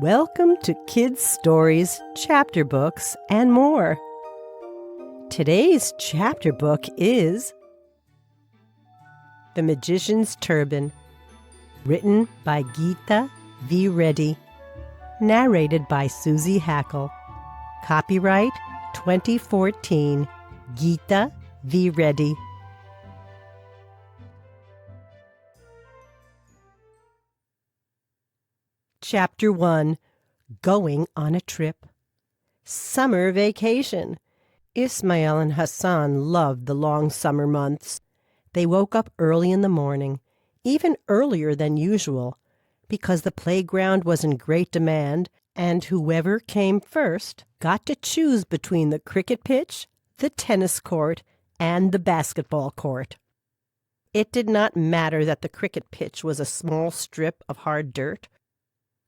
Welcome to Kids Stories, Chapter Books, and more. Today's chapter book is The Magician's Turban, written by Gita V. Reddy, narrated by Susie Hackle. Copyright 2014, Gita V. Reddy. Chapter 1, Going on a Trip. Summer Vacation. Ismail and Hassan loved the long summer months. They woke up early in the morning, even earlier than usual, because the playground was in great demand, and whoever came first got to choose between the cricket pitch, the tennis court, and the basketball court. It did not matter that the cricket pitch was a small strip of hard dirt,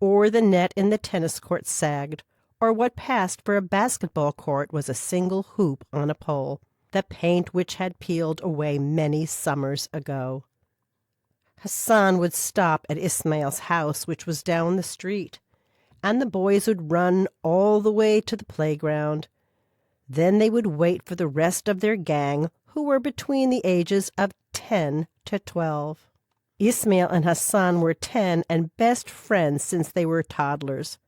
or the net in the tennis court sagged, or what passed for a basketball court was a single hoop on a pole, the paint which had peeled away many summers ago. Hassan would stop at Ismail's house, which was down the street, and the boys would run all the way to the playground. Then they would wait for the rest of their gang, who were between the ages of 10 to 12. Ismail and Hassan were 10 and best friends since they were toddlers.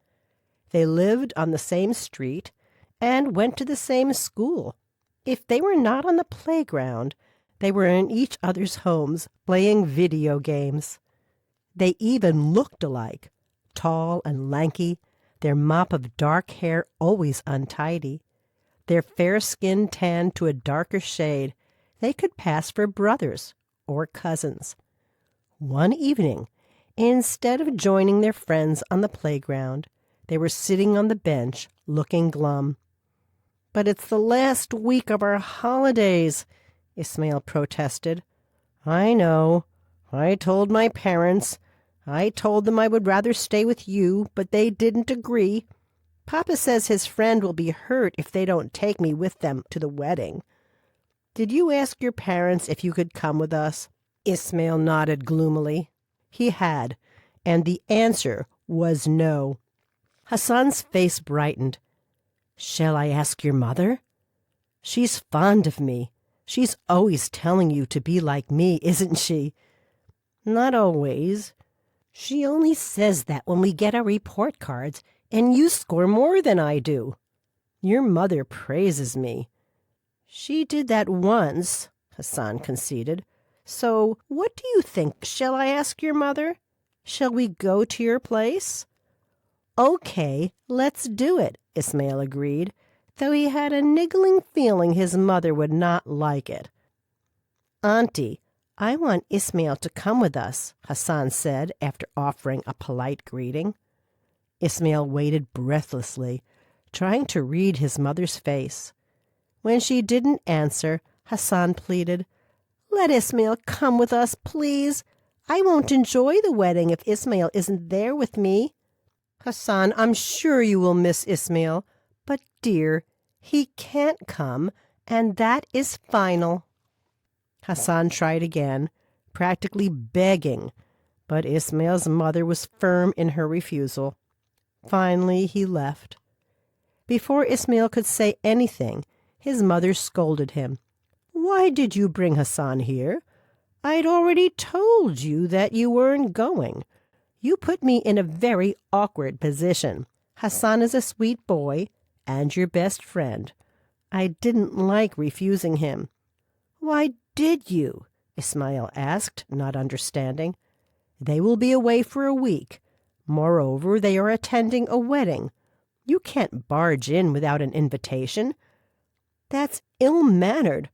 They lived on the same street and went to the same school. If they were not on the playground, they were in each other's homes playing video games. They even looked alike, tall and lanky, their mop of dark hair always untidy, their fair skin tanned to a darker shade. They could pass for brothers or cousins. One evening, instead of joining their friends on the playground, they were sitting on the bench, looking glum. "But it's the last week of our holidays," Ismail protested. "I know. I told my parents. I told them I would rather stay with you, but they didn't agree. Papa says his friend will be hurt if they don't take me with them to the wedding. Did you ask your parents if you could come with us?" Ismail nodded gloomily. He had, and the answer was no. Hassan's face brightened. "Shall I ask your mother? She's fond of me. She's always telling you to be like me, isn't she?" "Not always. She only says that when we get our report cards and you score more than I do. Your mother praises me." "She did that once," Hassan conceded. "So what do you think? Shall I ask your mother? Shall we go to your place?" "Okay, let's do it," Ismail agreed, though he had a niggling feeling his mother would not like it. "Auntie, I want Ismail to come with us," Hassan said after offering a polite greeting. Ismail waited breathlessly, trying to read his mother's face. When she didn't answer, Hassan pleaded, "Let Ismail come with us, please. I won't enjoy the wedding if Ismail isn't there with me." "Hassan, I'm sure you will miss Ismail, but dear, he can't come, and that is final." Hassan tried again, practically begging, but Ismail's mother was firm in her refusal. Finally, he left. Before Ismail could say anything, his mother scolded him. "Why did you bring Hassan here? I'd already told you that you weren't going. You put me in a very awkward position. Hassan is a sweet boy and your best friend. I didn't like refusing him." "Why did you?" Ismail asked, not understanding. "They will be away for a week. Moreover, they are attending a wedding. You can't barge in without an invitation. That's ill-mannered."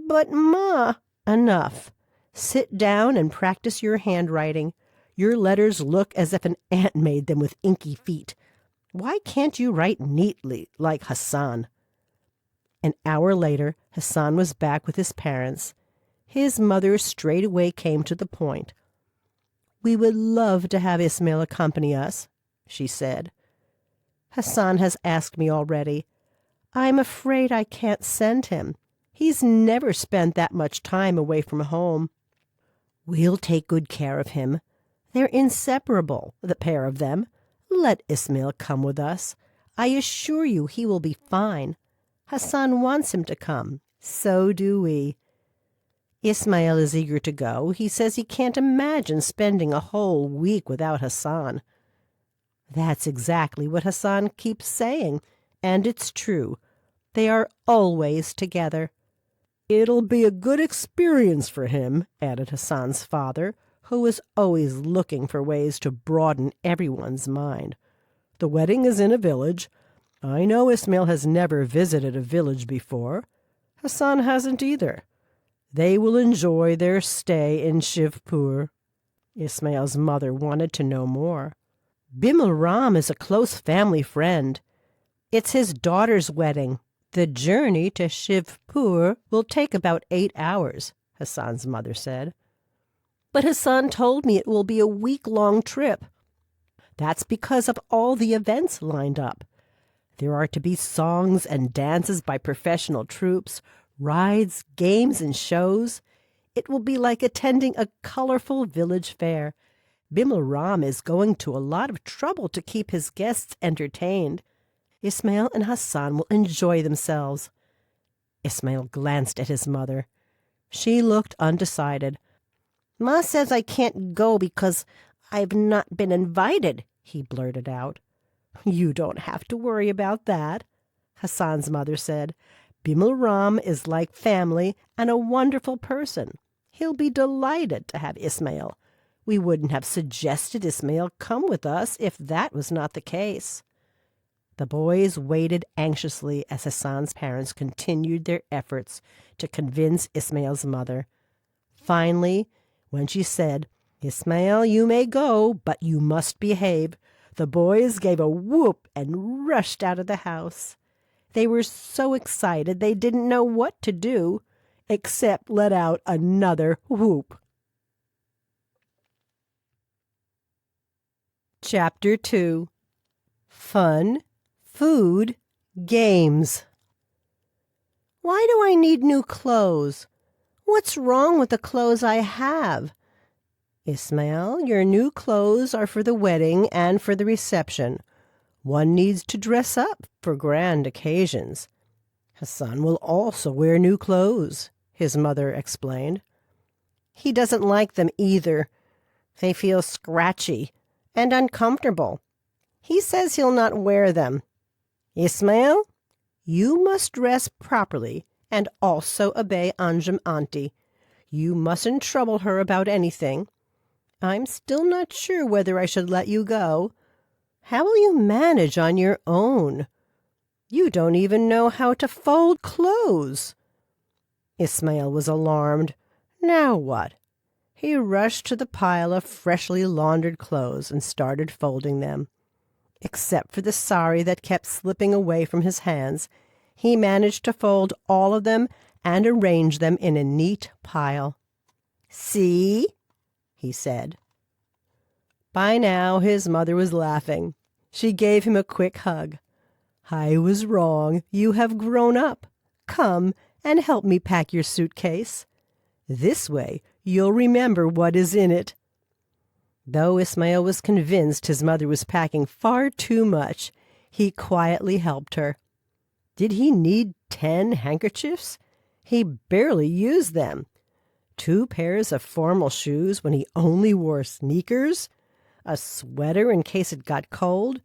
"But, Ma—" "Enough. Sit down and practice your handwriting. Your letters look as if an ant made them with inky feet. Why can't you write neatly like Hassan?" An hour later, Hassan was back with his parents. His mother straightway came to the point. "We would love to have Ismail accompany us," she said. "Hassan has asked me already. I'm afraid I can't send him. He's never spent that much time away from home." "We'll take good care of him. They're inseparable, the pair of them. Let Ismail come with us. I assure you he will be fine. Hassan wants him to come. So do we. Ismail is eager to go. He says he can't imagine spending a whole week without Hassan. That's exactly what Hassan keeps saying, and it's true. They are always together. It'll be a good experience for him, added Hassan's father, who was always looking for ways to broaden everyone's mind. The wedding is in a village. I know Ismail has never visited a village before. Hassan hasn't either. They will enjoy their stay in Shivpur. Ismail's mother wanted to know more. Bimal Ram is a close family friend. It's his daughter's wedding. The journey to Shivpur will take about 8 hours, Hassan's mother said. But Hassan told me it will be a week-long trip. That's because of all the events lined up. There are to be songs and dances by professional troupes, rides, games, and shows. It will be like attending a colorful village fair. Bimal Ram is going to a lot of trouble to keep his guests entertained. Ismail and Hassan will enjoy themselves. Ismail glanced at his mother. She looked undecided. Ma says I can't go because I've not been invited, he blurted out. You don't have to worry about that, Hassan's mother said. Bimal Ram is like family and a wonderful person. He'll be delighted to have Ismail. We wouldn't have suggested Ismail come with us if that was not the case. The boys waited anxiously as Hassan's parents continued their efforts to convince Ismail's mother. Finally, when she said, "Ismail, you may go, but you must behave," the boys gave a whoop and rushed out of the house. They were so excited they didn't know what to do except let out another whoop. Chapter 2. Fun, Food, Games. Why do I need new clothes? What's wrong with the clothes I have? Ismail, your new clothes are for the wedding and for the reception. One needs to dress up for grand occasions. Hassan will also wear new clothes, his mother explained. He doesn't like them either. They feel scratchy and uncomfortable. He says he'll not wear them. Ismail, you must dress properly and also obey Anjum Auntie. You mustn't trouble her about anything. I'm still not sure whether I should let you go. How will you manage on your own? You don't even know how to fold clothes. Ismail was alarmed. Now what? He rushed to the pile of freshly laundered clothes and started folding them. Except for the sari that kept slipping away from his hands, he managed to fold all of them and arrange them in a neat pile. "See?" he said. By now his mother was laughing. She gave him a quick hug. "I was wrong. You have grown up. Come and help me pack your suitcase. This way you'll remember what is in it." Though Ismail was convinced his mother was packing far too much, he quietly helped her. Did he need 10 handkerchiefs? He barely used them. 2 pairs of formal shoes when he only wore sneakers? A sweater in case it got cold?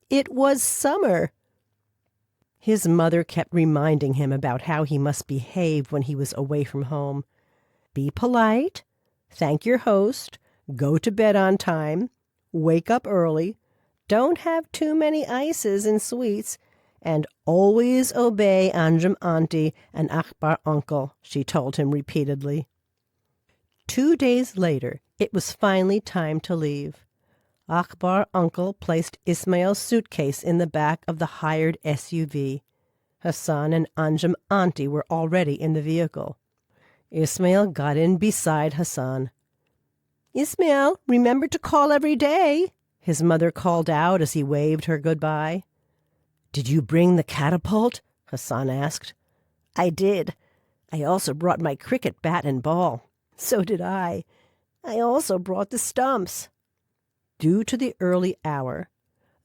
It was summer. His mother kept reminding him about how he must behave when he was away from home. Be polite, thank your host, go to bed on time, wake up early, don't have too many ices and sweets, and always obey Anjum Auntie and Akbar Uncle, she told him repeatedly. 2 days later, it was finally time to leave. Akbar Uncle placed Ismail's suitcase in the back of the hired SUV. Hassan and Anjum Auntie were already in the vehicle. Ismail got in beside Hassan. "Ismail, remember to call every day," his mother called out as he waved her goodbye. "Did you bring the catapult?" Hassan asked. "I did. I also brought my cricket bat and ball." "So did I. I also brought the stumps." Due to the early hour,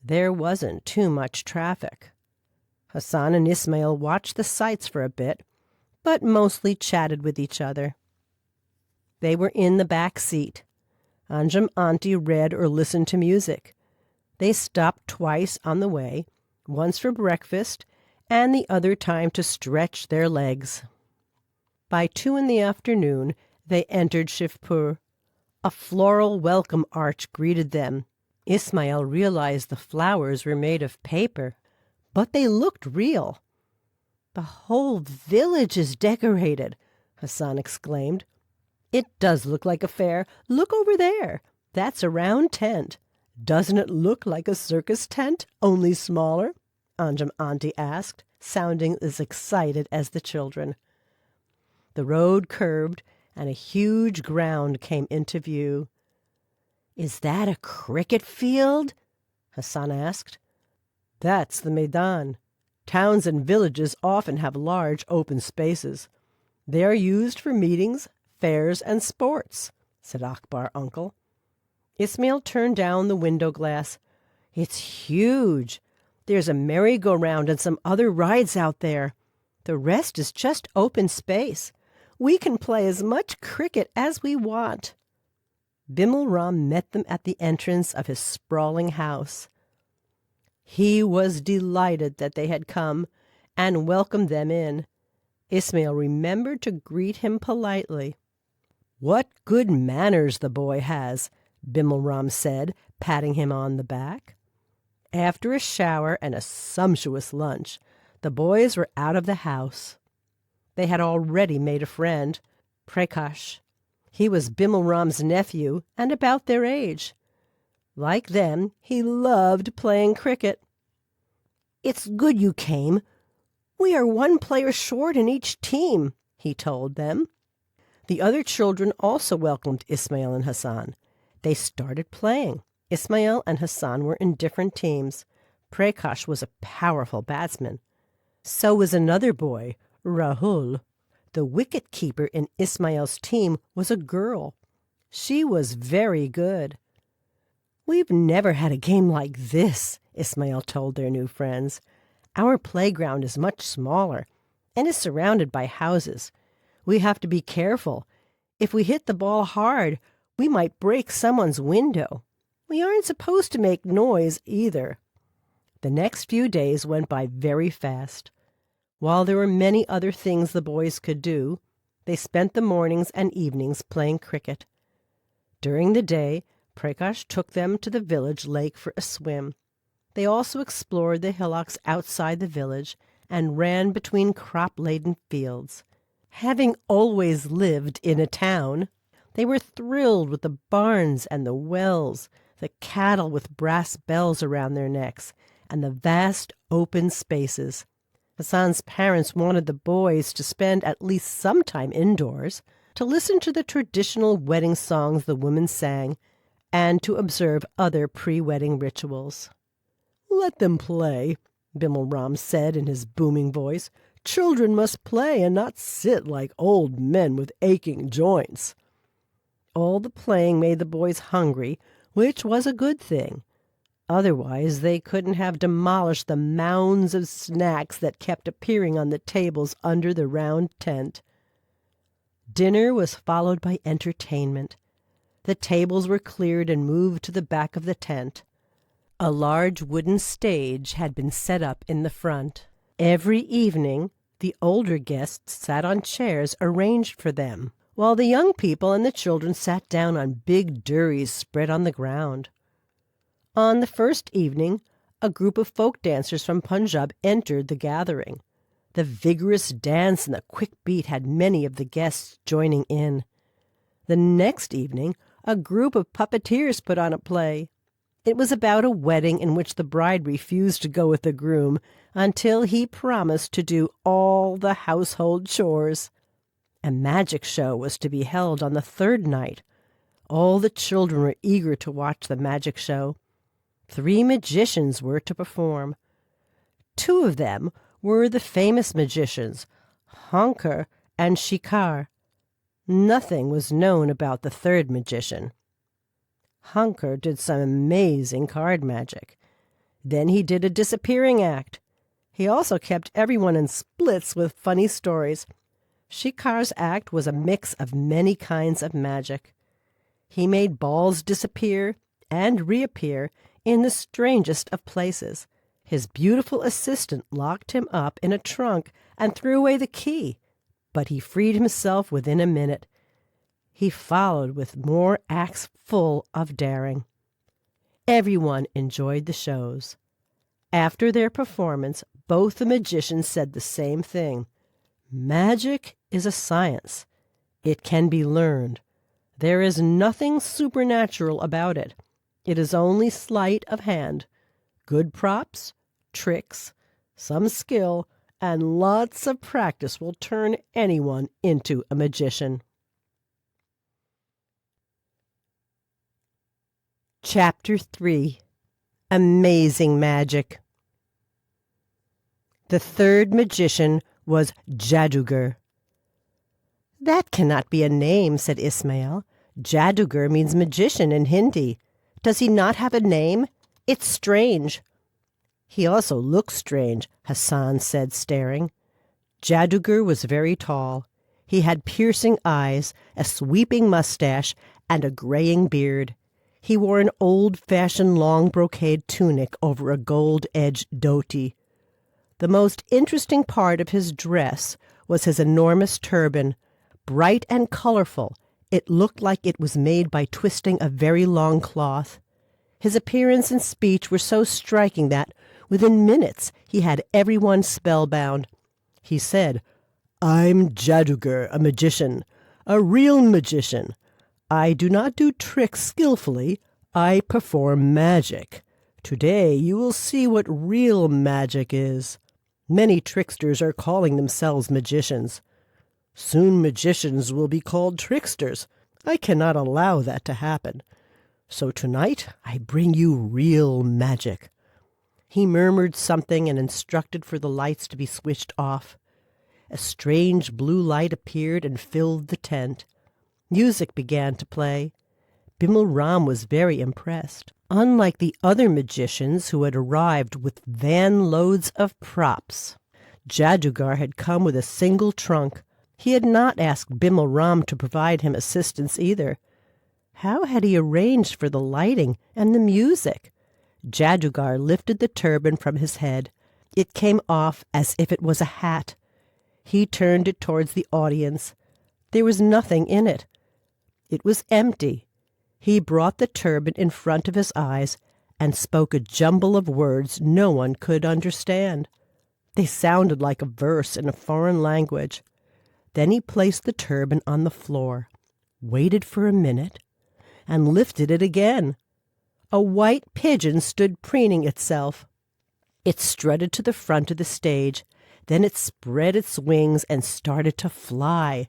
There wasn't too much traffic. Hassan and Ismail watched the sights for a bit, but mostly chatted with each other. They were in the back seat. Anjum Auntie read or listened to music. They stopped twice on the way, once for breakfast and the other time to stretch their legs. By 2 p.m, they entered Shivpur. A floral welcome arch greeted them. Ismail realized the flowers were made of paper, but they looked real. "The whole village is decorated," Hassan exclaimed. "It does look like a fair. Look over there. That's a round tent. Doesn't it look like a circus tent, only smaller?" Anjum Auntie asked, sounding as excited as the children. The road curved, and a huge ground came into view. "Is that a cricket field?" Hassan asked. "That's the Maidan. Towns and villages often have large open spaces. They are used for meetings, fairs, and sports," said Akbar uncle. Ismail turned down the window glass. "It's huge. There's a merry-go-round and some other rides out there. The rest is just open space. We can play as much cricket as we want." Bimal Ram met them at the entrance of his sprawling house. He was delighted that they had come and welcomed them in. Ismail remembered to greet him politely. "What good manners the boy has," Bimal Ram said, patting him on the back. After a shower and a sumptuous lunch, the boys were out of the house. They had already made a friend, Prakash. He was Bimal Ram's nephew and about their age. Like them, he loved playing cricket. "It's good you came. We are 1 player short in each team," he told them. The other children also welcomed Ismail and Hassan. They started playing. Ismail and Hassan were in different teams. Prakash was a powerful batsman. So was another boy, Rahul. The wicket-keeper in Ismail's team was a girl. She was very good. "We've never had a game like this," Ismail told their new friends. "Our playground is much smaller and is surrounded by houses. We have to be careful. If we hit the ball hard, we might break someone's window. We aren't supposed to make noise either." The next few days went by very fast. While there were many other things the boys could do, they spent the mornings and evenings playing cricket. During the day, Prakash took them to the village lake for a swim. They also explored the hillocks outside the village and ran between crop-laden fields. Having always lived in a town, they were thrilled with the barns and the wells, the cattle with brass bells around their necks, and the vast open spaces. Hassan's parents wanted the boys to spend at least some time indoors, to listen to the traditional wedding songs the women sang, and to observe other pre-wedding rituals. "Let them play," Bimal Ram said in his booming voice. "Children must play and not sit like old men with aching joints." All the playing made the boys hungry, which was a good thing. Otherwise, they couldn't have demolished the mounds of snacks that kept appearing on the tables under the round tent. Dinner was followed by entertainment. The tables were cleared and moved to the back of the tent. A large wooden stage had been set up in the front. Every evening, the older guests sat on chairs arranged for them, while the young people and the children sat down on big durries spread on the ground. On the first evening, a group of folk dancers from Punjab entered the gathering. The vigorous dance and the quick beat had many of the guests joining in. The next evening, a group of puppeteers put on a play. It was about a wedding in which the bride refused to go with the groom until he promised to do all the household chores. A magic show was to be held on the third night. All the children were eager to watch the magic show. 3 magicians were to perform. 2 of them were the famous magicians, Hankar and Shikar. Nothing was known about the third magician. Hankar did some amazing card magic. Then he did a disappearing act. He also kept everyone in splits with funny stories. Shikar's act was a mix of many kinds of magic. He made balls disappear and reappear in the strangest of places. His beautiful assistant locked him up in a trunk and threw away the key, but he freed himself within a minute. He followed with more acts full of daring. Everyone enjoyed the shows. After their performance, both the magicians said the same thing. Magic is a science. It can be learned. There is nothing supernatural about it. It is only sleight of hand. Good props, tricks, some skill, and lots of practice will turn anyone into a magician. Chapter 3. Amazing Magic. The third magician was Jadugar. "That cannot be a name," said Ismail. "Jadugar means magician in Hindi. Does he not have a name? It's strange." "He also looks strange," Hassan said, staring. Jadugar was very tall. He had piercing eyes, a sweeping mustache, and a graying beard. He wore an old-fashioned long brocade tunic over a gold-edged dhoti. The most interesting part of his dress was his enormous turban. Bright and colorful, it looked like it was made by twisting a very long cloth. His appearance and speech were so striking that, within minutes, he had everyone spellbound. He said, "I'm Jadugar, a magician, a real magician. I do not do tricks skillfully. I perform magic. Today you will see what real magic is. Many tricksters are calling themselves magicians. Soon magicians will be called tricksters. I cannot allow that to happen. So tonight I bring you real magic." He murmured something and instructed for the lights to be switched off. A strange blue light appeared and filled the tent. Music began to play. Bimal Ram was very impressed. Unlike the other magicians who had arrived with van loads of props, Jadugar had come with a single trunk. He had not asked Bimal Ram to provide him assistance either. How had he arranged for the lighting and the music? Jadugar lifted the turban from his head. It came off as if it was a hat. He turned it towards the audience. There was nothing in it. It was empty. He brought the turban in front of his eyes and spoke a jumble of words no one could understand. They sounded like a verse in a foreign language. Then he placed the turban on the floor, waited for a minute, and lifted it again. A white pigeon stood preening itself. It strutted to the front of the stage. Then it spread its wings and started to fly.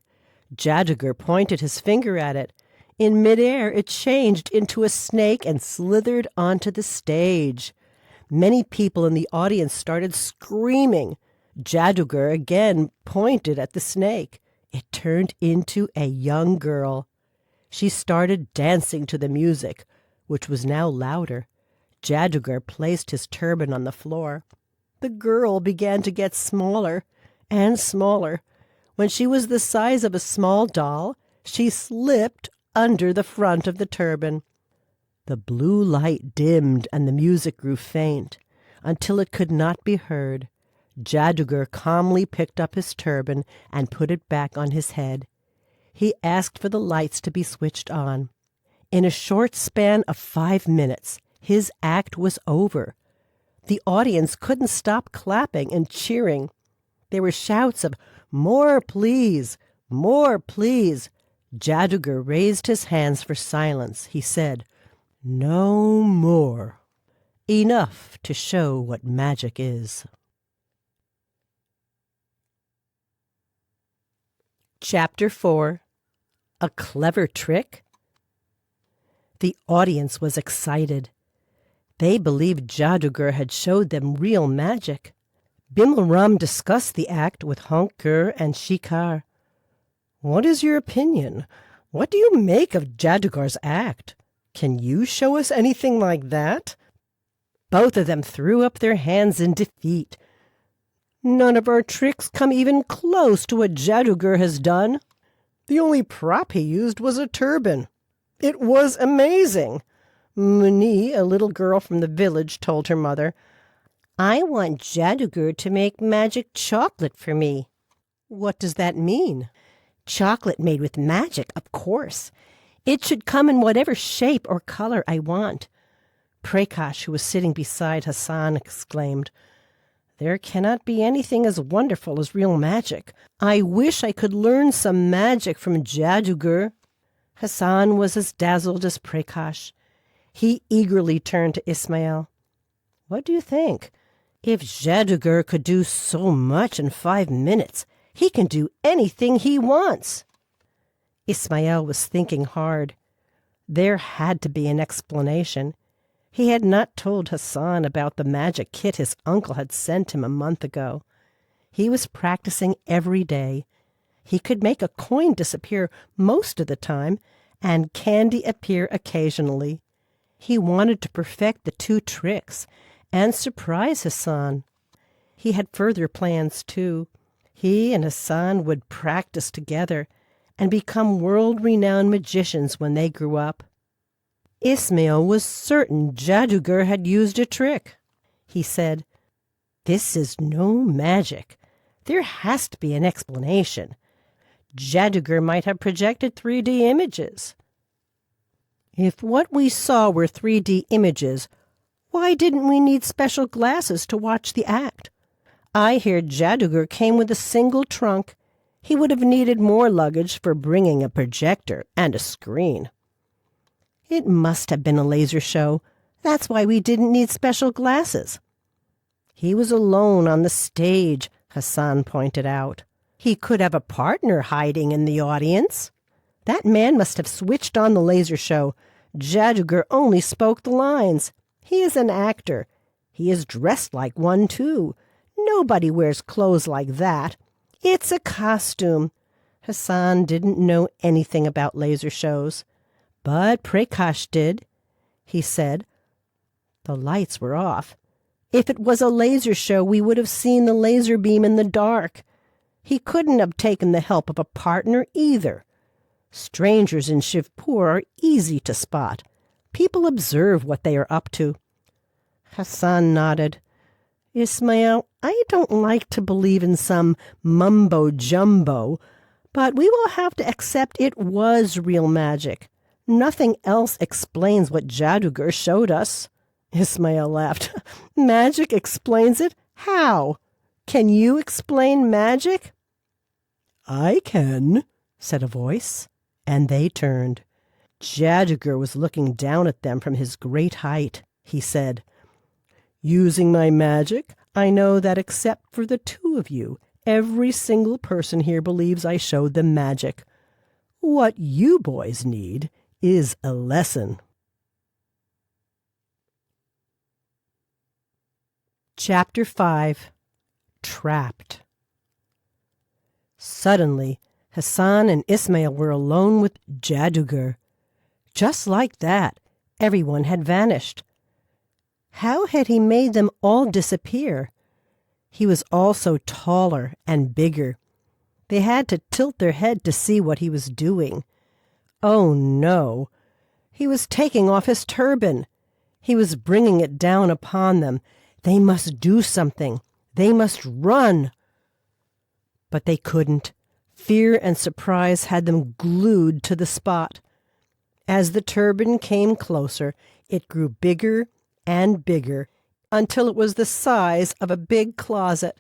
Jadugar pointed his finger at it. In midair, it changed into a snake and slithered onto the stage. Many people in the audience started screaming. Jadugar again pointed at the snake. It turned into a young girl. She started dancing to the music, which was now louder. Jadugar placed his turban on the floor. The girl began to get smaller and smaller. When she was the size of a small doll, she slipped under the front of the turban. The blue light dimmed and the music grew faint until it could not be heard. Jadugar calmly picked up his turban and put it back on his head. He asked for the lights to be switched on. In a short span of 5 minutes, his act was over. The audience couldn't stop clapping and cheering. There were shouts of, "More, please! More, please!" Jadugar raised his hands for silence. He said, "No more. Enough to show what magic is." Chapter 4. A Clever Trick? The audience was excited. They believed Jadugar had showed them real magic. Bimal Ram discussed the act with Honkur and Shikar. "What is your opinion? What do you make of Jadugar's act? Can you show us anything like that?" Both of them threw up their hands in defeat. "None of our tricks come even close to what Jadugar has done. The only prop he used was a turban. It was amazing." Muni, a little girl from the village, told her mother, "I want Jadugar to make magic chocolate for me." "What does that mean?" "Chocolate made with magic, of course. It should come in whatever shape or color I want." Prakash, who was sitting beside Hassan, exclaimed, "There cannot be anything as wonderful as real magic. I wish I could learn some magic from Jadugar." Hassan was as dazzled as Prakash. He eagerly turned to Ismail. "What do you think? If Jadugar could do so much in 5 minutes, he can do anything he wants." Ismail was thinking hard. There had to be an explanation. He had not told Hassan about the magic kit his uncle had sent him a month ago. He was practicing every day. He could make a coin disappear most of the time and candy appear occasionally. He wanted to perfect the 2 tricks and surprise Hassan. He had further plans, too. He and Hassan would practice together and become world-renowned magicians when they grew up. Ismail was certain Jadugar had used a trick. He said, "This is no magic. There has to be an explanation. Jadugar might have projected 3D images." "If what we saw were 3D images, why didn't we need special glasses to watch the act? I hear Jadugar came with a single trunk. He would have needed more luggage for bringing a projector and a screen." "It must have been a laser show. That's why we didn't need special glasses." "He was alone on the stage," Hassan pointed out. "He could have a partner hiding in the audience. That man must have switched on the laser show. Jadugar only spoke the lines. He is an actor. He is dressed like one, too. Nobody wears clothes like that. It's a costume." Hassan didn't know anything about laser shows, but Prakash did. He said, "The lights were off. If it was a laser show, we would have seen the laser beam in the dark. He couldn't have taken the help of a partner either. Strangers in Shivpur are easy to spot. People observe what they are up to." Hassan nodded. "Ismail, I don't like to believe in some mumbo-jumbo, but we will have to accept it was real magic. Nothing else explains what Jadugar showed us." Ismail laughed. "Magic explains it? How? Can you explain magic?" "I can," said a voice, and they turned. Jadugar was looking down at them from his great height. He said, "Using my magic, I know that except for the 2 of you, every single person here believes I showed them magic. What you boys need is a lesson." Chapter 5. Trapped. Suddenly, Hassan and Ismail were alone with Jadugar. Just like that, everyone had vanished. How had he made them all disappear? He was also taller and bigger. They had to tilt their head to see what he was doing. Oh no! He was taking off his turban. He was bringing it down upon them. They must do something. They must run. But they couldn't. Fear and surprise had them glued to the spot. As the turban came closer, it grew bigger and bigger until it was the size of a big closet.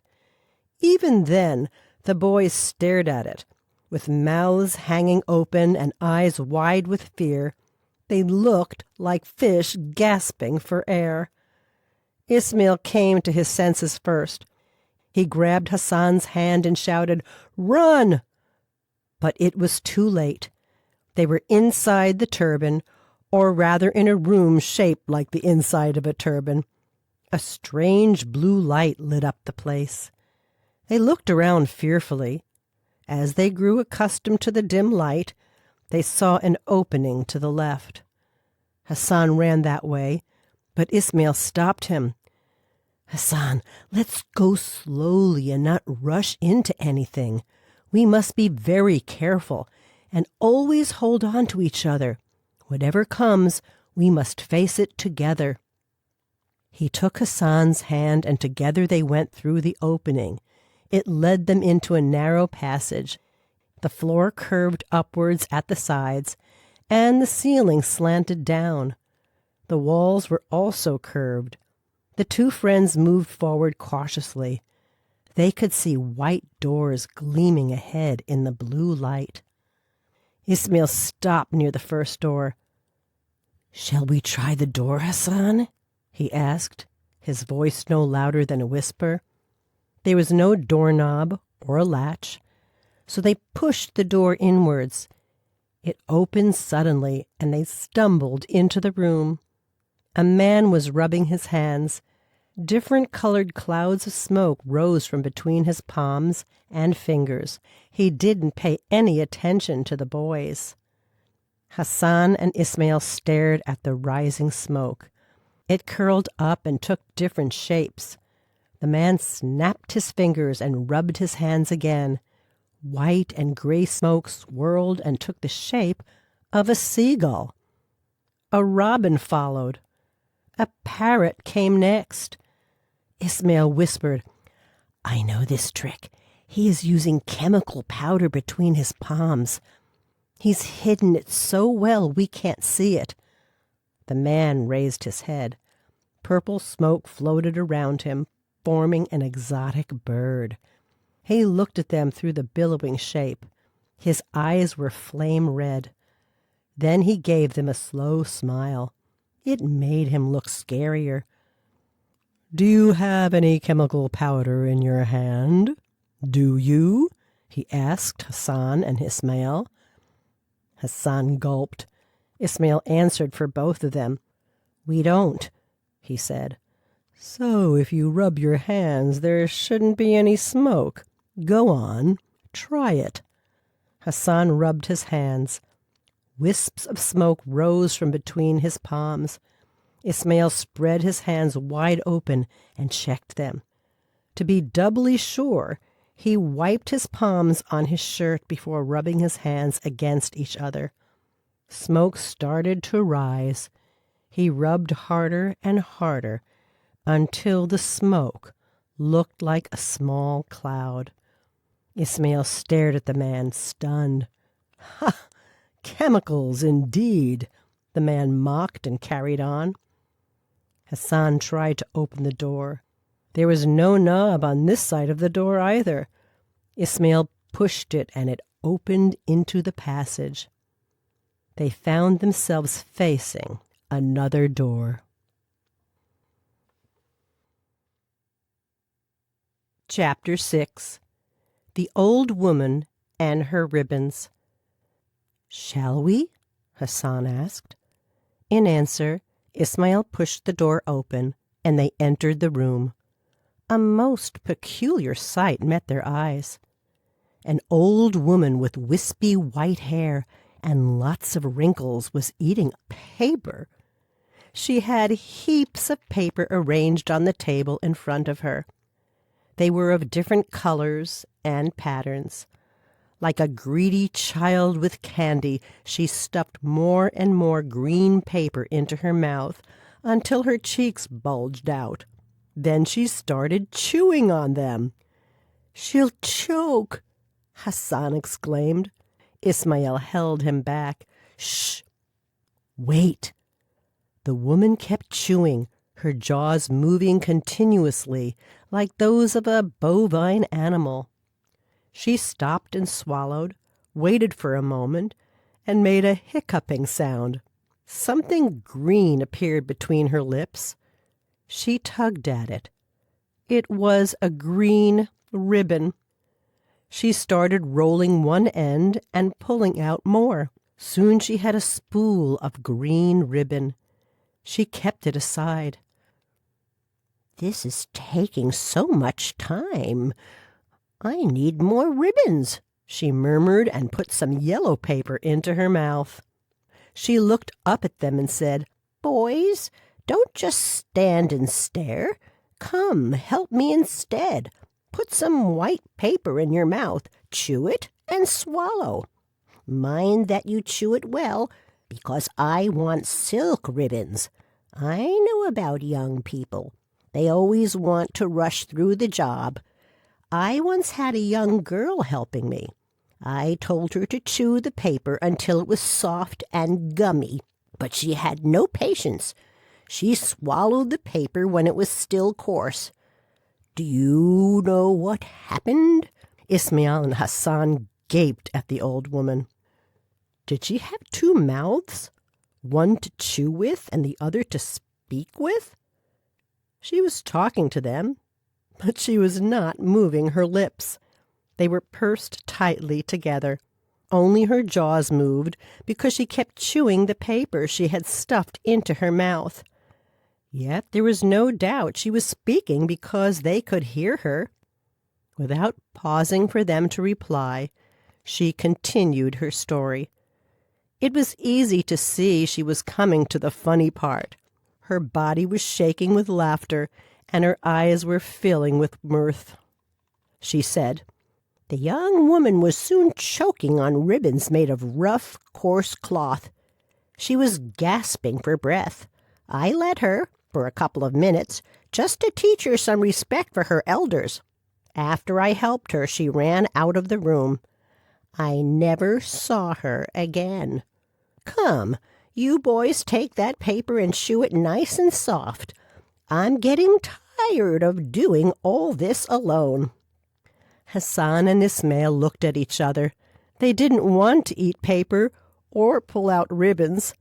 Even then, the boys stared at it, with mouths hanging open and eyes wide with fear. They looked like fish gasping for air. Ismail came to his senses first. He grabbed Hassan's hand and shouted, "Run!" But it was too late. They were inside the turban, or rather in a room shaped like the inside of a turban. A strange blue light lit up the place. They looked around fearfully. As they grew accustomed to the dim light, they saw an opening to the left. Hassan ran that way, But Ismail stopped him. "Hassan, let's go slowly and not rush into anything. We must be very careful and always hold on to each other. Whatever comes, we must face it together." He took Hassan's hand, and together they went through the opening. It led them into a narrow passage. The floor curved upwards at the sides, and the ceiling slanted down. The walls were also curved. The two friends moved forward cautiously. They could see white doors gleaming ahead in the blue light. Ismail stopped near the first door. "Shall we try the door, Hassan?" he asked, his voice no louder than a whisper. There was no doorknob or a latch, so they pushed the door inwards. It opened suddenly, and they stumbled into the room. A man was rubbing his hands. Different colored clouds of smoke rose from between his palms and fingers. He didn't pay any attention to the boys. Hassan and Ismail stared at the rising smoke. It curled up and took different shapes. The man snapped his fingers and rubbed his hands again. White and gray smoke swirled and took the shape of a seagull. A robin followed. A parrot came next. Ismail whispered, "I know this trick. He is using chemical powder between his palms. He's hidden it so well we can't see it." The man raised his head. Purple smoke floated around him, forming an exotic bird. He looked at them through the billowing shape. His eyes were flame red. Then he gave them a slow smile. It made him look scarier. "Do you have any chemical powder in your hand? Do you?" he asked Hassan and Ismail. Hassan gulped. Ismail answered for both of them. "We don't," he said. "So if you rub your hands, there shouldn't be any smoke. Go on, try it." Hassan rubbed his hands. Wisps of smoke rose from between his palms. Ismail spread his hands wide open and checked them. To be doubly sure, he wiped his palms on his shirt before rubbing his hands against each other. Smoke started to rise. He rubbed harder and harder until the smoke looked like a small cloud. Ismail stared at the man, stunned. "Ha! Chemicals, indeed," the man mocked and carried on. Hassan tried to open the door. There was no knob on this side of the door either. Ismail pushed it, and it opened into the passage. They found themselves facing another door. Chapter 6. The Old Woman and Her Ribbons. "Shall we?" Hassan asked. In answer, Ismail pushed the door open, and they entered the room. A most peculiar sight met their eyes. An old woman with wispy white hair and lots of wrinkles was eating paper. She had heaps of paper arranged on the table in front of her. They were of different colors and patterns. Like a greedy child with candy, she stuffed more and more green paper into her mouth until her cheeks bulged out. Then she started chewing on them. "She'll choke," Hassan exclaimed. Ismail held him back. "Shh! Wait." The woman kept chewing, her jaws moving continuously like those of a bovine animal. She stopped and swallowed, waited for a moment, and made a hiccuping sound. Something green appeared between her lips. She tugged at it. It was a green ribbon. She started rolling one end and pulling out more. Soon she had a spool of green ribbon. She kept it aside. "This is taking so much time. I need more ribbons," she murmured and put some yellow paper into her mouth. She looked up at them and said, "Boys, Don't just stand and stare. Come, help me instead. Put some white paper in your mouth, chew it, and swallow. Mind that you chew it well, because I want silk ribbons. I know about young people. They always want to rush through the job. I once had a young girl helping me. I told her to chew the paper until it was soft and gummy, but she had no patience. She swallowed the paper when it was still coarse. Do you know what happened? Ismail and Hassan gaped at the old woman. Did she have two mouths? One to chew with and the other to speak with? She was talking to them, but she was not moving her lips. They were pursed tightly together. Only her jaws moved because she kept chewing the paper she had stuffed into her mouth. Yet there was no doubt she was speaking because they could hear her. Without pausing for them to reply, she continued her story. It was easy to see she was coming to the funny part. Her body was shaking with laughter, and her eyes were filling with mirth. She said, "The young woman was soon choking on ribbons made of rough, coarse cloth. She was gasping for breath. I let her, for a couple of minutes, just to teach her some respect for her elders. After I helped her, she ran out of the room. I never saw her again. Come, you boys take that paper and chew it nice and soft. I'm getting tired of doing all this alone." Hassan and Ismail looked at each other. They didn't want to eat paper or pull out ribbons.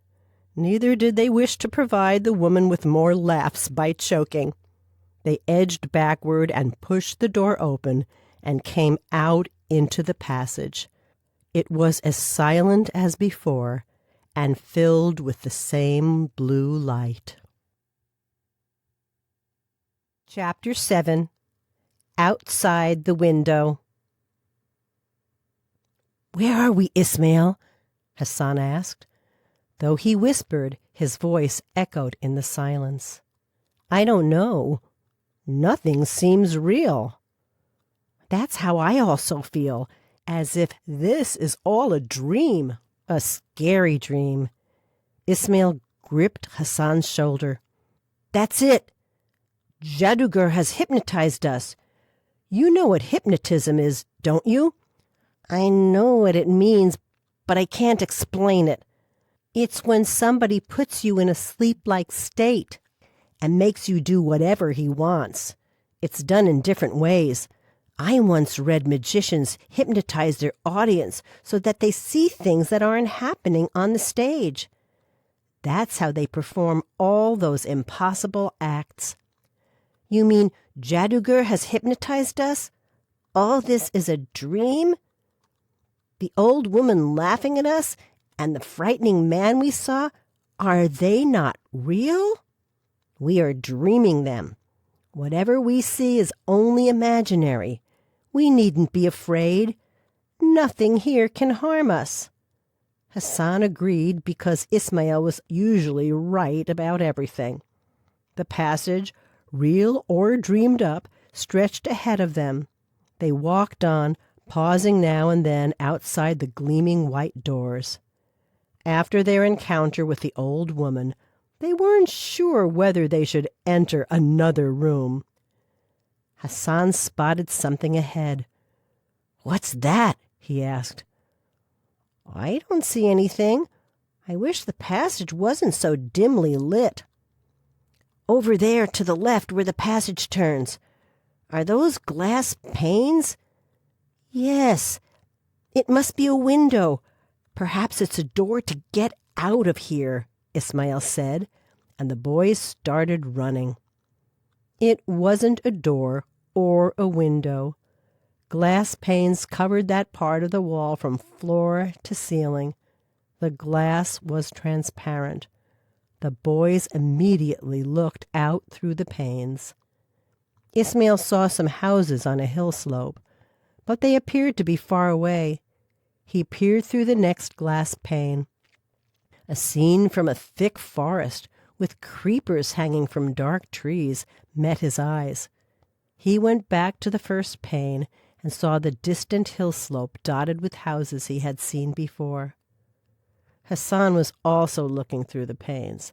Neither did they wish to provide the woman with more laughs by choking. They edged backward and pushed the door open and came out into the passage. It was as silent as before and filled with the same blue light. Chapter 7. Outside the Window. "Where are we, Ismail?" Hassan asked. Though he whispered, his voice echoed in the silence. "I don't know. Nothing seems real." "That's how I also feel, as if this is all a dream, a scary dream." Ismail gripped Hassan's shoulder. "That's it. Jadugar has hypnotized us. You know what hypnotism is, don't you?" "I know what it means, but I can't explain it." "It's when somebody puts you in a sleep-like state and makes you do whatever he wants. It's done in different ways. I once read magicians hypnotize their audience so that they see things that aren't happening on the stage. That's how they perform all those impossible acts." "You mean Jadugar has hypnotized us? All this is a dream? The old woman laughing at us and the frightening man we saw, are they not real? We are dreaming them. Whatever we see is only imaginary. We needn't be afraid. Nothing here can harm us." Hassan agreed because Ismail was usually right about everything. The passage, real or dreamed up, stretched ahead of them. They walked on, pausing now and then outside the gleaming white doors. After their encounter with the old woman, they weren't sure whether they should enter another room. Hassan spotted something ahead. "What's that?" he asked. "I don't see anything. I wish the passage wasn't so dimly lit." "Over there to the left where the passage turns. Are those glass panes?" "Yes. It must be a window. Perhaps it's a door to get out of here," Ismail said, and the boys started running. It wasn't a door or a window. Glass panes covered that part of the wall from floor to ceiling. The glass was transparent. The boys immediately looked out through the panes. Ismail saw some houses on a hill slope, but they appeared to be far away. He peered through the next glass pane. A scene from a thick forest with creepers hanging from dark trees, met his eyes. He went back to the first pane and saw the distant hill slope dotted with houses he had seen before. Hassan was also looking through the panes.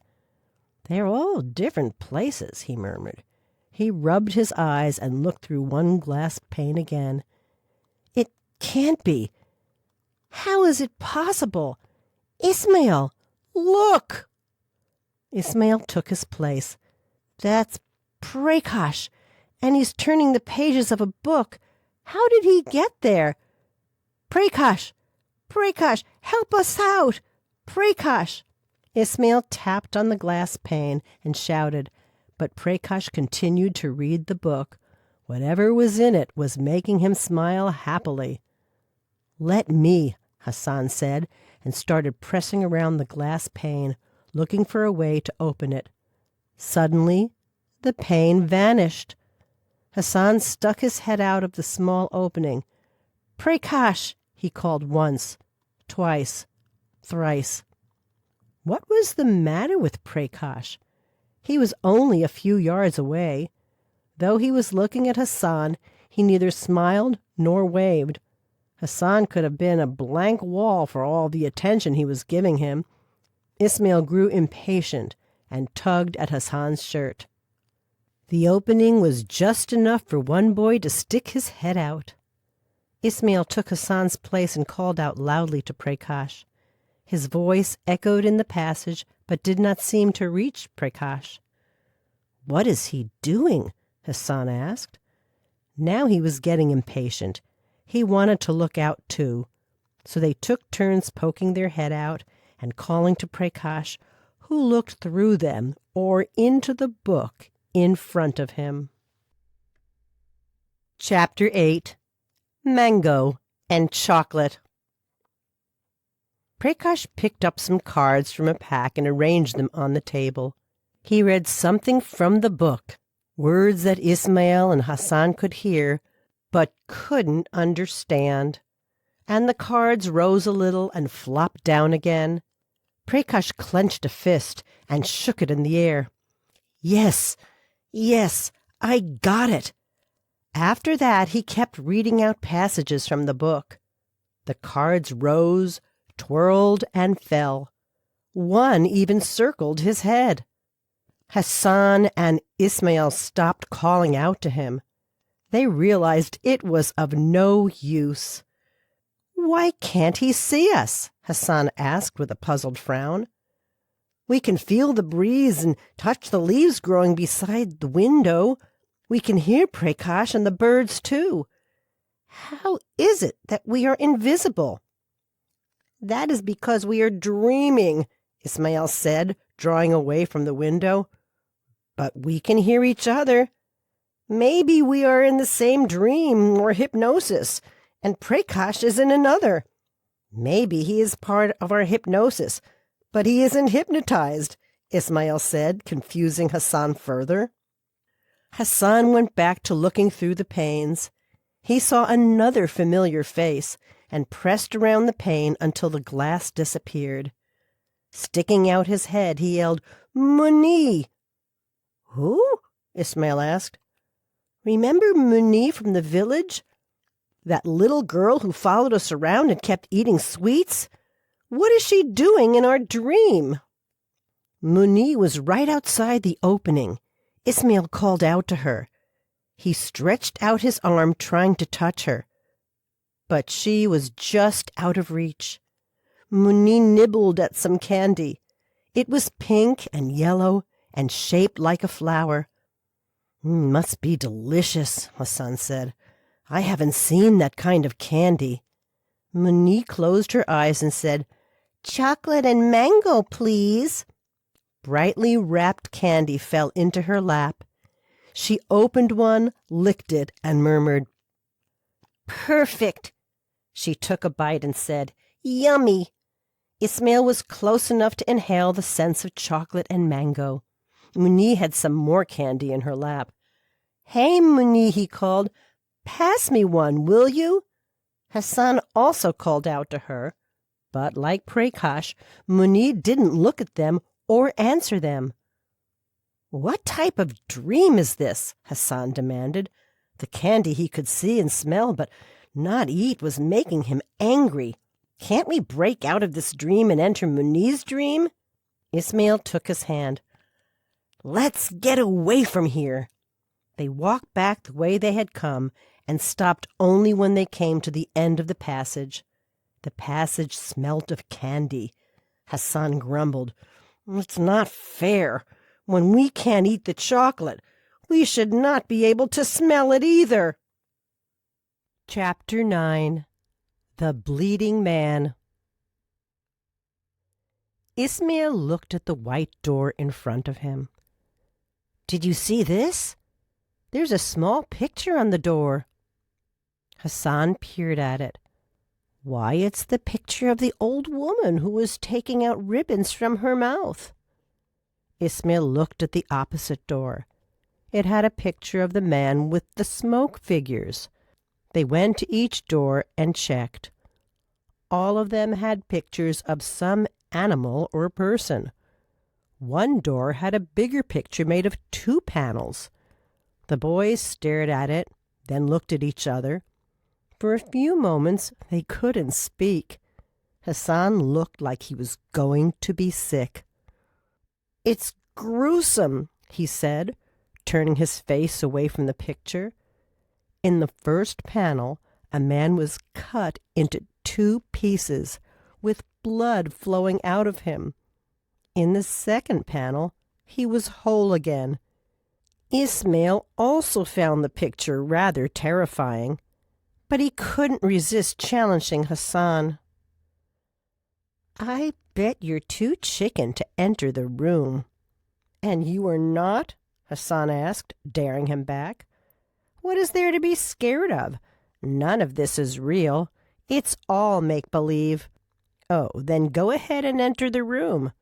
"They're all different places," he murmured. He rubbed his eyes and looked through one glass pane again. "It can't be. How is it possible? Ismail, look!" Ismail took his place. "That's Prakash, and he's turning the pages of a book. How did he get there? Prakash! Prakash, help us out! Prakash!" Ismail tapped on the glass pane and shouted, but Prakash continued to read the book. Whatever was in it was making him smile happily. "Let me," Hassan said, and started pressing around the glass pane, looking for a way to open it. Suddenly, the pane vanished. Hassan stuck his head out of the small opening. "Prakash!" he called once, twice, thrice. What was the matter with Prakash? He was only a few yards away. Though he was looking at Hassan, he neither smiled nor waved. Hassan could have been a blank wall for all the attention he was giving him. Ismail grew impatient and tugged at Hassan's shirt. The opening was just enough for one boy to stick his head out. Ismail took Hassan's place and called out loudly to Prakash. His voice echoed in the passage, but did not seem to reach Prakash. "What is he doing?" Hassan asked. Now he was getting impatient. He wanted to look out too. So they took turns poking their head out and calling to Prakash, who looked through them or into the book in front of him. Chapter 8. Mango and Chocolate. Prakash picked up some cards from a pack and arranged them on the table. He read something from the book, words that Ismail and Hassan could hear, but couldn't understand. And the cards rose a little and flopped down again. Prakash clenched a fist and shook it in the air. Yes, I got it. After that, he kept reading out passages from the book. The cards rose, twirled, and fell. One even circled his head. Hassan and Ismail stopped calling out to him. They realized it was of no use. "Why can't he see us?" Hassan asked with a puzzled frown. "We can feel the breeze and touch the leaves growing beside the window. We can hear Prakash and the birds too. How is it that we are invisible?" "That is because we are dreaming," Ismail said, drawing away from the window. "But we can hear each other. Maybe we are in the same dream or hypnosis, and Prakash is in another. Maybe he is part of our hypnosis, but he isn't hypnotized," Ismail said, confusing Hassan further. Hassan went back to looking through the panes. He saw another familiar face and pressed around the pane until the glass disappeared. Sticking out his head, he yelled, "Muni!" "Who?" Ismail asked. "Remember Muni from the village? That little girl who followed us around and kept eating sweets? What is she doing in our dream?" Muni was right outside the opening. Ismail called out to her. He stretched out his arm trying to touch her, but she was just out of reach. Muni nibbled at some candy. It was pink and yellow and shaped like a flower. "Must be delicious," Hassan said. "I haven't seen that kind of candy." Muni closed her eyes and said, "Chocolate and mango, please." Brightly wrapped candy fell into her lap. She opened one, licked it, and murmured, "Perfect." She took a bite and said, "Yummy." Ismail was close enough to inhale the scents of chocolate and mango. Muni had some more candy in her lap. "Hey, Muni," he called, "pass me one, will you?" Hassan also called out to her, but like Prakash, Muni didn't look at them or answer them. "What type of dream is this?" Hassan demanded. The candy he could see and smell but not eat was making him angry. "Can't we break out of this dream and enter Muni's dream?" Ismail took his hand. "Let's get away from here." They walked back the way they had come and stopped only when they came to the end of the passage. The passage smelt of candy. Hassan grumbled, "It's not fair. When we can't eat the chocolate, we should not be able to smell it either." Chapter 9. The Bleeding Man. Ismail looked at the white door in front of him. "Did you see this? There's a small picture on the door." Hassan peered at it. "Why, it's the picture of the old woman who was taking out ribbons from her mouth." Ismail looked at the opposite door. It had a picture of the man with the smoke figures. They went to each door and checked. All of them had pictures of some animal or person. One door had a bigger picture made of 2 panels. The boys stared at it, then looked at each other. For a few moments they couldn't speak. Hassan looked like he was going to be sick. "It's gruesome," he said, turning his face away from the picture. In the first panel, a man was cut into 2 pieces, with blood flowing out of him. In the second panel, he was whole again. Ismail also found the picture rather terrifying, but he couldn't resist challenging Hassan. "I bet you're too chicken to enter the room." "And you are not?" Hassan asked, daring him back. "What is there to be scared of? None of this is real. It's all make-believe." "Oh, then go ahead and enter the room."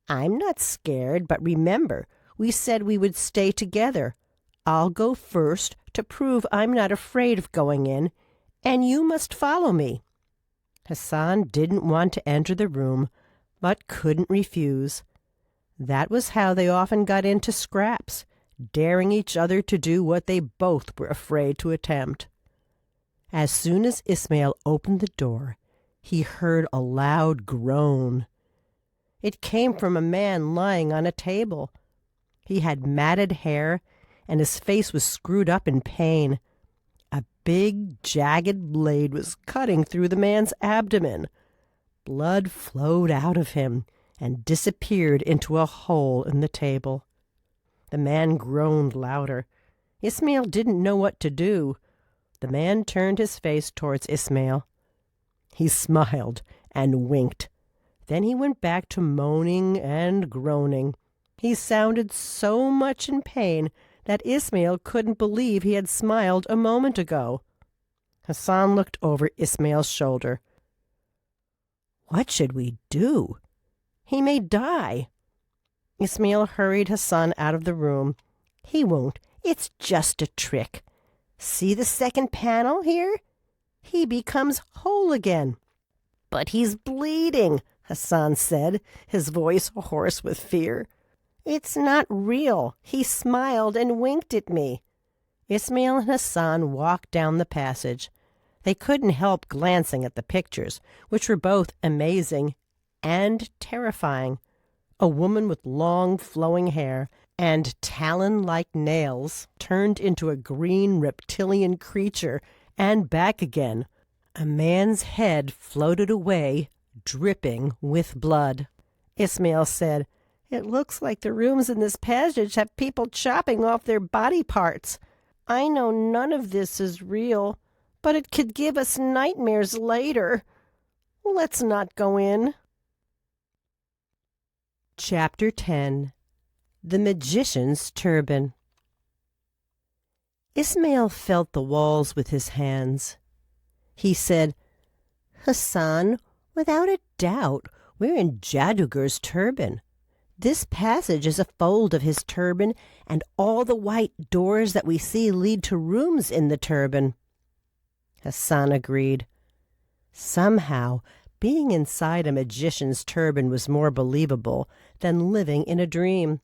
"I'm not scared, but remember, we said we would stay together. I'll go first to prove I'm not afraid of going in, and you must follow me." Hassan didn't want to enter the room, but couldn't refuse. That was how they often got into scraps, daring each other to do what they both were afraid to attempt. As soon as Ismail opened the door, he heard a loud groan. It came from a man lying on a table. He had matted hair, and his face was screwed up in pain. A big, jagged blade was cutting through the man's abdomen. Blood flowed out of him and disappeared into a hole in the table. The man groaned louder. Ismail didn't know what to do. The man turned his face towards Ismail. He smiled and winked. Then he went back to moaning and groaning. He sounded so much in pain that Ismail couldn't believe he had smiled a moment ago. Hassan looked over Ismail's shoulder. "What should we do? He may die." Ismail hurried Hassan out of the room. "He won't. It's just a trick. See the second panel here? He becomes whole again." "But he's bleeding," Hassan said, his voice hoarse with fear. "It's not real. He smiled and winked at me." Ismail and Hassan walked down the passage. They couldn't help glancing at the pictures, which were both amazing and terrifying. A woman with long flowing hair and talon-like nails turned into a green reptilian creature and back again. A man's head floated away, dripping with blood. Ismail said, "It looks like the rooms in this passage have people chopping off their body parts. I know none of this is real, but it could give us nightmares later. Let's not go in." Chapter 10. The Magician's Turban. Ismail felt the walls with his hands. He said, "Hassan, without a doubt, we're in Jadugar's turban. This passage is a fold of his turban, and all the white doors that we see lead to rooms in the turban." Hassan agreed. Somehow, being inside a magician's turban was more believable than living in a dream.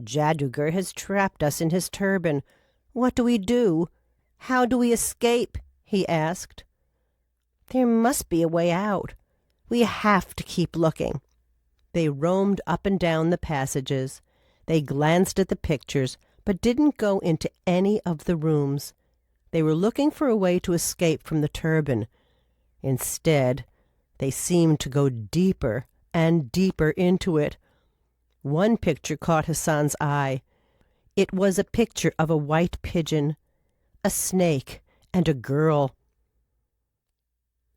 Jadugar has trapped us in his turban. What do we do? How do we escape?" he asked. "There must be a way out. We have to keep looking." They roamed up and down the passages. They glanced at the pictures, but didn't go into any of the rooms. They were looking for a way to escape from the turban. Instead, they seemed to go deeper and deeper into it. One picture caught Hassan's eye. It was a picture of a white pigeon, a snake, and a girl.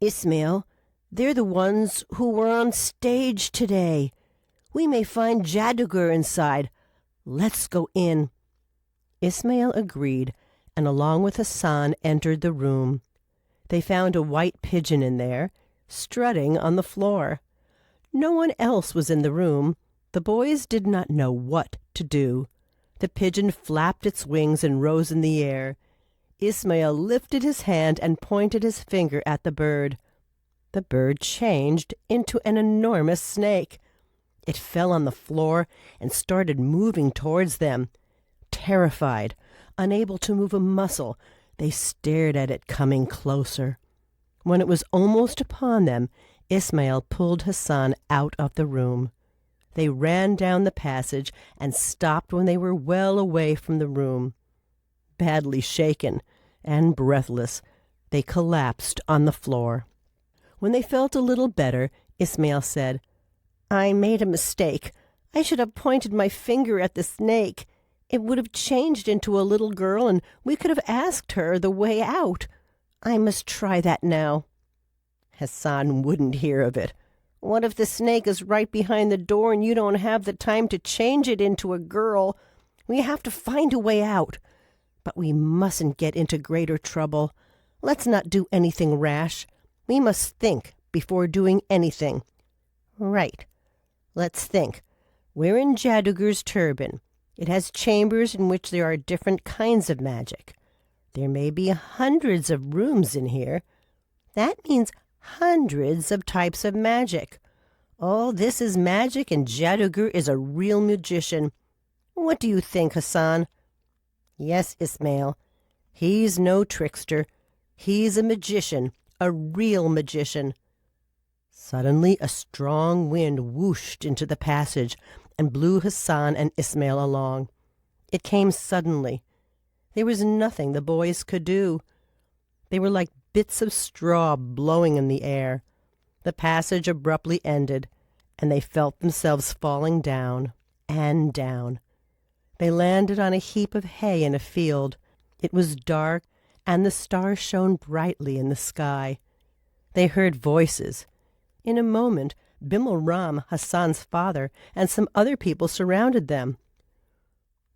"Ismail, they're the ones who were on stage today. We may find Jadugar inside. Let's go in." Ismail agreed, and along with Hassan entered the room. They found a white pigeon in there, strutting on the floor. No one else was in the room. The boys did not know what to do. The pigeon flapped its wings and rose in the air. Ismail lifted his hand and pointed his finger at the bird. The bird changed into an enormous snake. It fell on the floor and started moving towards them. Terrified, unable to move a muscle, they stared at it coming closer. When it was almost upon them, Ismail pulled Hassan out of the room. They ran down the passage and stopped when they were well away from the room. Badly shaken and breathless, they collapsed on the floor. When they felt a little better, Ismail said, "I made a mistake. I should have pointed my finger at the snake. It would have changed into a little girl, and we could have asked her the way out. I must try that now." Hassan wouldn't hear of it. "What if the snake is right behind the door and you don't have the time to change it into a girl? We have to find a way out. But we mustn't get into greater trouble. Let's not do anything rash. We must think before doing anything." "Right. Let's think. We're in Jadugar's turban. It has chambers in which there are different kinds of magic. There may be hundreds of rooms in here. That means hundreds of types of magic. All this is magic, and Jadugar is a real magician. What do you think, Hassan?" "Yes, Ismail. He's no trickster. He's a magician, a real magician." Suddenly a strong wind whooshed into the passage and blew Hassan and Ismail along. It came suddenly. There was nothing the boys could do. They were like bits of straw blowing in the air. The passage abruptly ended, and they felt themselves falling down and down. They landed on a heap of hay in a field. It was dark, and the stars shone brightly in the sky. They heard voices. In a moment, Bimal Ram, Hassan's father, and some other people surrounded them.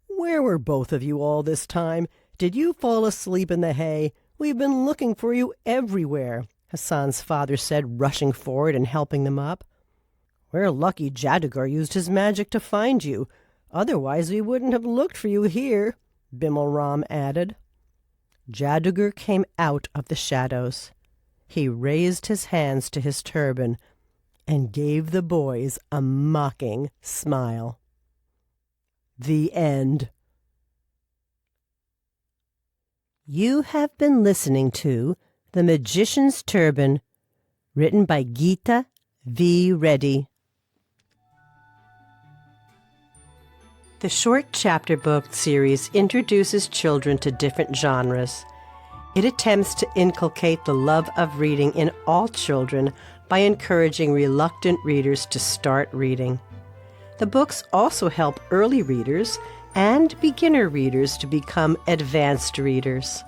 "Where were both of you all this time? Did you fall asleep in the hay? We've been looking for you everywhere," Hassan's father said, rushing forward and helping them up. "We're lucky Jadugar used his magic to find you. Otherwise we wouldn't have looked for you here," Bimal Ram added. Jadugar came out of the shadows. He raised his hands to his turban and gave the boys a mocking smile. The end. You have been listening to The Magician's Turban, written by Gita V. Reddy. The short chapter book series introduces children to different genres. It attempts to inculcate the love of reading in all children by encouraging reluctant readers to start reading. The books also help early readers and beginner readers to become advanced readers.